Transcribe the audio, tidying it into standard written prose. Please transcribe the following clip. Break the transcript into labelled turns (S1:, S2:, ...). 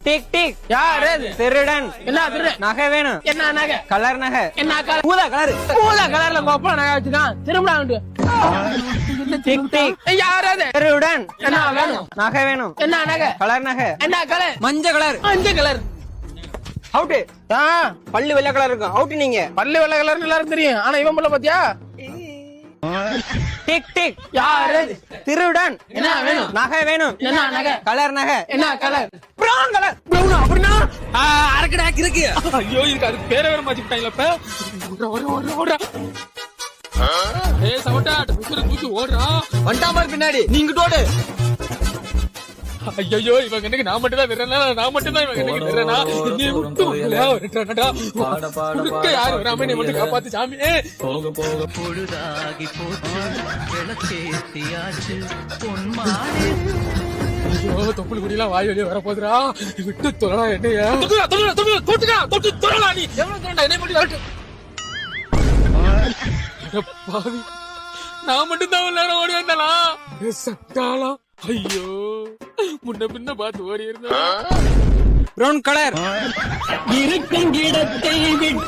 S1: Tick டிக்.
S2: யார் அது?
S1: திருடன்.
S2: என்ன திருடன்?
S1: நகை வேணும்.
S2: என்ன நகை?
S1: கலர் நகை.
S2: என்ன கலர்?
S1: ஊதா கலர்.
S2: ஊதா கலர்ல கோப்பா நகை வச்சுக்கான். திரும்படா வந்து.
S1: டிக் டிக்.
S2: யார் அது?
S1: திருடன்.
S2: என்ன வேணும்?
S1: நகை வேணும்.
S2: என்ன நகை?
S1: கலர் நகை.
S2: என்ன கலர்?
S1: மஞ்சள் கலர்.
S2: மஞ்சள் கலர்.
S1: அவுட்டு. பல்லு வெள்ளை கலர் இருக்கும். அவுட்டு நீங்க.
S2: பல்லு வெள்ளை கலர்னு எல்லாரும் தெரியும். ஆனா இவன் பல்ல பாத்தியா?
S1: டிக் டிக்.
S2: யார் அது?
S1: திருடன்.
S2: என்ன வேணும்?
S1: நகை வேணும்.
S2: என்ன நகை?
S1: கலர் நகை.
S2: என்ன கலர்?
S1: Brown colour.
S2: பிரவுனா? அப்படின்னா
S1: அரக்கடா இருக்கு.
S2: ஐயோ இதுக்கு அது பேரை வேற மாத்திட்டாங்களா இப்ப? ஓடுறா. ஏய் சவட்டா தூக்கி ஓடுறா.
S1: வண்டாமர் பின்னாடி நீங்க ஓடு.
S2: ஐயோ இவன் கண்ணுக்கு நான் மட்டும் தான் விடுறேனா? நான் மட்டும் தான் இவன் கண்ணுக்கு விடுறேனா? நீ விட்டு விட்டுறானடா. குறுக்க யாரு வராம நீ மட்டும் காப்பாத்து சாமி.
S3: போக போக பொழுதாகி போச்சு விளக்கேத்தியாச்சு பொன்மானே.
S2: ஐயோ தொப்புள் குடியெல்லாம் வாய் வெளியே வர போதுரா. விட்டு தொழடா என்னையா. தொட்டு தொழலா நீ. எவ்வளவு தொழடா என்னை மட்டும் வரட்டு. பாவி நான் மட்டும் தான் எல்லாரும் ஓடி வந்தாளா? சட்டாளா. ஐயோ முன்ன பின்ன பார்த்து ஓடி இருந்தா.
S1: Brown colour.
S2: இருக்கும் இடத்தை விட்டு